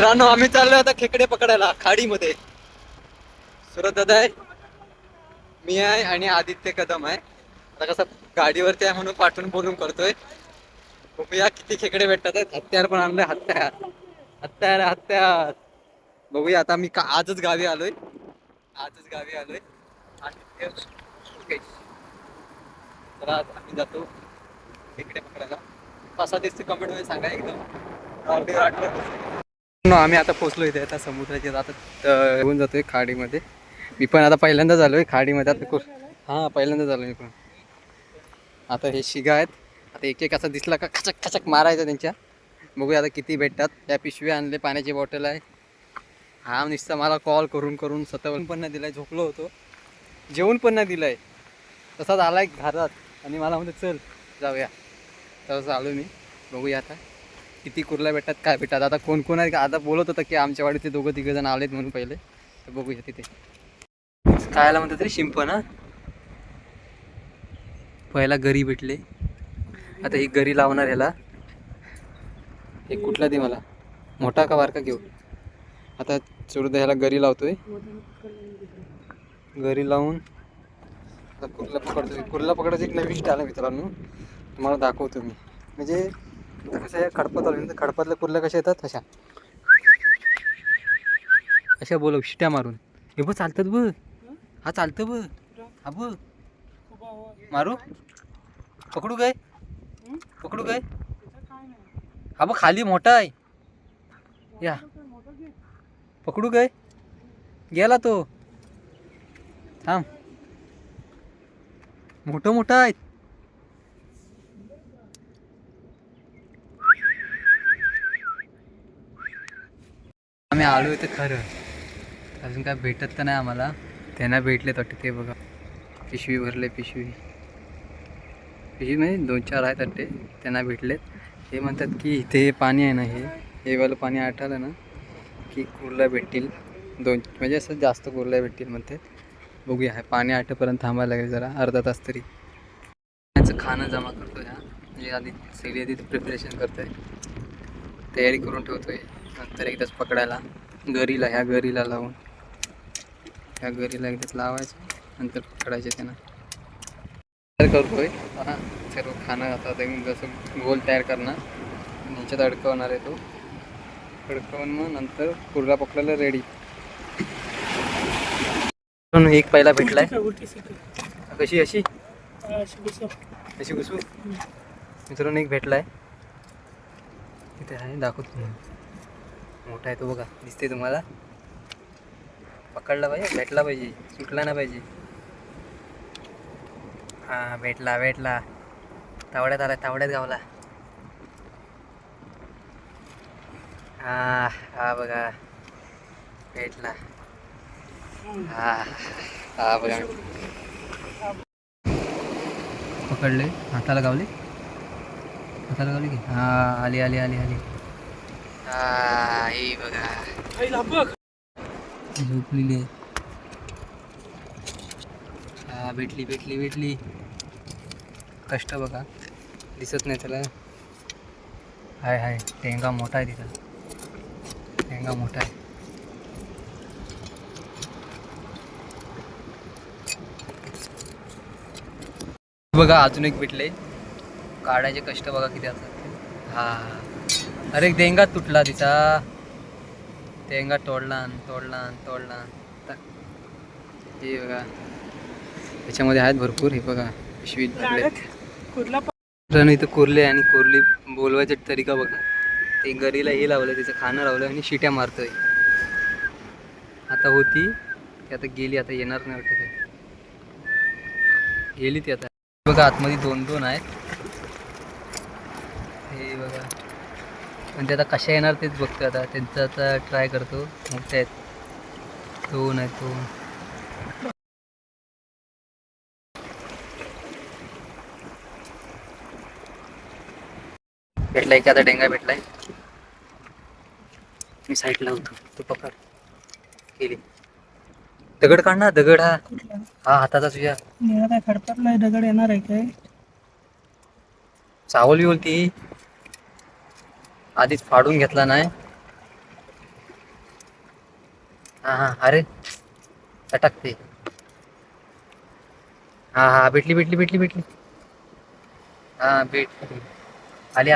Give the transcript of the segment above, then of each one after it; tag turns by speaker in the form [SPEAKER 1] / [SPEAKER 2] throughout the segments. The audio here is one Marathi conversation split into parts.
[SPEAKER 1] मित्रांनो आम्ही चाललोय आता खेकडे पकडायला खाडीमध्ये. सुरत दादा आहे, मी आहे आणि आदित्य कदम आहे. आता कसं गाडीवरती आहे म्हणून पाठवून बोलून करतोय. बघूया किती खेकडे भेटतात. हत्यार पण आणलंय, हत्यार हत्यार हत्यार. बघूया आता मी आजच गावी आलोय. आदित्य मुकेश. तर आज आम्ही जातो खेकडे पकडायला. कसा दिसते कमेंट मध्ये सांगा एकदम. आम्ही आता पोहोचलो इथे. आता समुद्राच्या आता येऊन जातोय खाडीमध्ये. मी पण आता पहिल्यांदाच आलोय खाडीमध्ये. आता हा पहिल्यांदाच आलोय मी पण. आता हे शिगा आहेत. आता एक एक असा दिसला का खचक खचक मारायचं त्यांच्या. बघूया आता किती भेटतात. त्या पिशव्या आणले, पाण्याची बॉटल आहे. हा नुसता मला कॉल करून करून सतवून पण नाही दिलाय. झोपलो होतो, जेवण पण नाही दिलाय. तसाच आलाय घरात आणि मला म्हणतो चल जाऊया. तसं आलो मी. बघूया आता किती कुर्ला भेटतात, काय भेटतात. आता कोण कोण आहे का आता बोलत होतं की आमच्या वाडीत ते दोघं तिघं जण आलेत म्हणून पहिले. तर बघूया तिथे खायला म्हणतात तरी शिंपण. हा पहिला गरी भेटले. आता ही गरी लावणार ह्याला. एक कुठला दे मला, मोठा का बारका घेऊ. आता चोरदा ह्याला गरी लावतोय. गरी लावून कुर्ला पकडतोय. कुर्ला पकडायचं एक नवीन स्टाईल आहे मित्रांनो, तुम्हाला दाखवतो मी. म्हणजे कसं आहे, खडपात आलं तर खडपातल्या कुर्ल्या कशा येतात तशा अशा बोलव शिट्या मारून. हे बघ चालतात बघ. हा चालतं बघ. हा बघ मारू. पकडू काय, पकडू काय. हा बघ खाली मोठा आहे. या पकडू काय. गेला तो. थांब, मोठं मोठं आहेत. आम्ही आलो इथे खरं, अजून काय भेटत तर नाही आम्हाला. त्यांना भेटलेत वाटते ते बघा. पिशवी भरले, पिशवी म्हणजे 2-4 आहेत वाटते. त्यांना भेटलेत. हे म्हणतात की इथे पाणी आहे ना, हे वालं पाणी आटलं ना की कुर्ला भेटतील. 2 म्हणजे असं जास्त कुर्ला भेटतील म्हणते. बघूया, हे पाणी आटेपर्यंत थांबायला लागेल जरा अर्धा तास तरी. त्यांचं खाणं जमा करतो ह्या, म्हणजे आधी सगळी आधी प्रिपरेशन करतो आहे, तयारी करून ठेवतो आहे. नंतर एकदाच पकडायला गरीला, ह्या गरीला लावून, ह्या गरीला एकदाच लावायचं, नंतर पकडायचे त्यांना. तयार करतो आहे हां सर्व खाणं. आता जसं गोल तयार करणार, ह्याच्यात अडकवणार आहे तो. अडकवून मग नंतर कुर्ला पकडायला रेडी. एक पहिला भेटलाय. कशी अशी अशी घुसू मित्रांनो. एक भेटलाय तिथे आहे, दाखवतो. मोठा आहे तो बघा, दिसते तुम्हाला. पकडला पाहिजे, भेटला पाहिजे, सुटला ना पाहिजे. हा भेटला भेटला. तावड्यात आला, तावड्यात गावला. हा हा बघा भेटला. हा हा बघा पकडले. हाताला गावले, हाताला गावले की. हा आली आली आली आली. हा हे बघा झोपलेली आहे. हा भेटली भेटली भेटली. कष्ट बघा, दिसत नाही त्याला. हाय हाय, टेंगा मोठा आहे तिथं, टेंगा मोठा आहे. बघा अजून एक भेटले. काढायचे कष्ट बघा किती असतात. हा अरे देंगा तुटला तिचा, देंगा तोडला तोडला तोडला. हे बघा त्याच्यामध्ये आहेत भरपूर. हे बघा पिशवीत भरले. इथं कोरले आणि कोरली बोलवायचे तरीका बघा. ते गरीला हे लावलं, त्याचं खाणं लावलं आणि शिट्या मारतोय. आता होती ती, आता गेली. आता येणार नाही वाटत, गेली ती आता. बघा आतमध्ये 2-2 आहेत. हे बघा, पण ते आता कशा येणार तेच बघतो. आता त्यांचं आता ट्राय करतो. मोठे आहेत, 2 आहेत 2. भेटलाय की आता डेंगा भेटलाय. मी साईडला होतो, तू पकड. केली दगड काढ ना, दगड. हा हा हाताचा तुझ्या. काय खडपातला दगड येणार आहे काय. चावली बोलती आधीच फाडून घेतला नाही. हां हां, अरे चटकते. हां हां, भेटली. हां भेटली. आली.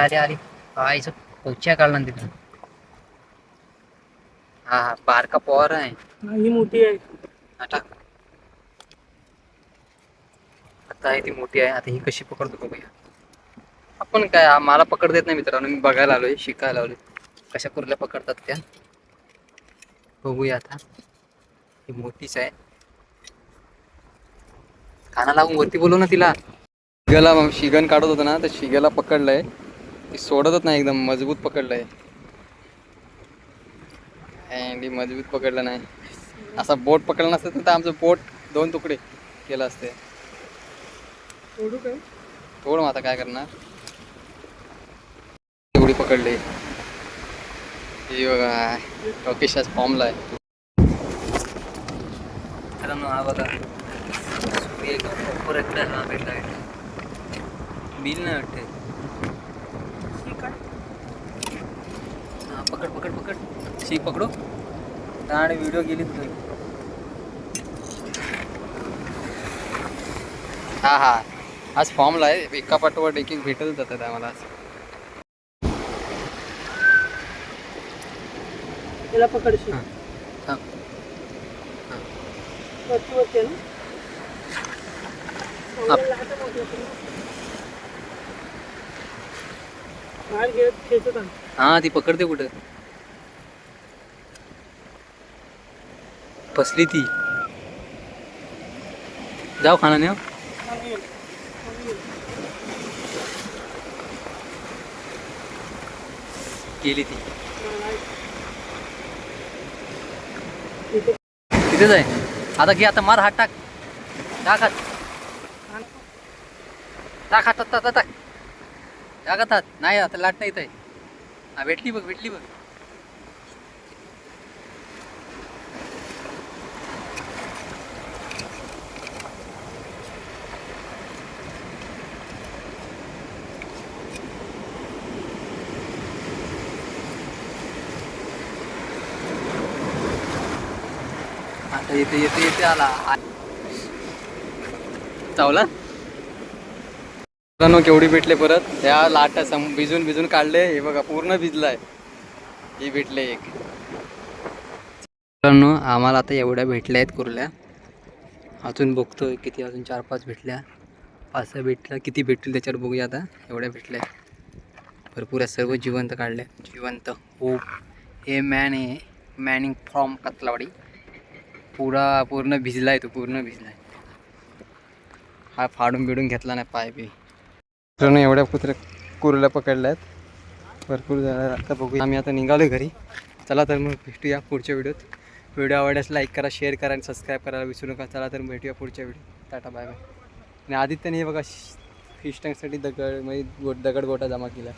[SPEAKER 1] आईचं पोच्या काढला तिथं. हां हां, बारका पोर आहे.
[SPEAKER 2] ही मोठी आहे.
[SPEAKER 1] आता आता आहे ती मोठी आहे. आता ही कशी पकडतो बघूया. आपण काय मला पकड देत नाही मित्रांनो, मी बघायला आलोय, शिकायला आलोय कशा कुर्ल्या पकडतात त्या. बघूया आता. ही मोठीच आहे. काना लावून वरती बोलव ना तिला. शिगला शिगन काढत होतं ना, तर शिगेला पकडलंय. ती सोडतच नाही, एकदम मजबूत पकडलंय. अँडी मजबूत पकडलं नाही. असा बोट पकडला नसतं तर आमचं बोट 2 तुकडे केलं असते.
[SPEAKER 2] सोडू काय?
[SPEAKER 1] थोडं आता काय करणार. एवढी पकडली. ही बघा टॉकिशाच फॉर्मला आहे. मित्रांनो हा बघा सूर्य प्रॉपर एकदा हा भेटला. बिल नाही वाटते. हा पकड शी पकडो आणि व्हिडिओ गेली तुम्ही. हा हा, आज फॉर्मला आहे. एका पाठोपाठ एक भेटत जातात आम्हाला आज.
[SPEAKER 2] त्याला पकडशील.
[SPEAKER 1] हां हां
[SPEAKER 2] वरती ना. बाहेर घेत खेचत आण.
[SPEAKER 1] हां, ती पकडते कुठं. फसली ती. जाऊ खाना नाही. गेली ती. तिथेच आहे. आता घे, आता मार. हात टाक हात. टाक हातात. टाक हातात. नाही आता लाट नाही आहे. हा भेटली बघ. आता येते आला. चावला. केवढी भेटले परत. त्या लाटा भिजून काढले. हे बघा पूर्ण भिजलाय. ही भेटले एक. मित्रांनो आम्हाला आता एवढ्या भेटल्या आहेत कुर्ल्या. अजून बघतोय किती, अजून 4-5 भेटल्या. 5-6 भेटल्या. किती भेटतील त्याच्यावर बघूया आता. एवढ्या भेटल्या भरपूर. सर्व जिवंत काढल्या. जिवंत हो. हे मॅन आहे. मॅनिंग फ्रॉम कतलावाडी. पूर्ण भिजलाय तो. हा फाडून बिडून घेतला नाही पाय बी. मित्रांनो एवढ्या कुर्ल्या पकडल्या आहेत भरपूर झाल्या. आता बघूया. आम्ही आता निघालोय घरी. चला तर मग भेटूया पुढच्या व्हिडिओत. व्हिडिओ आवडल्यास लाईक करा, शेअर करा आणि सबस्क्राईब करायला विसरू नका. चला तर भेटूया पुढच्या व्हिडिओ. Tata bye bye. आणि आदित्यने हे बघा फिश टँकसाठी दगड गोटा जमा केला.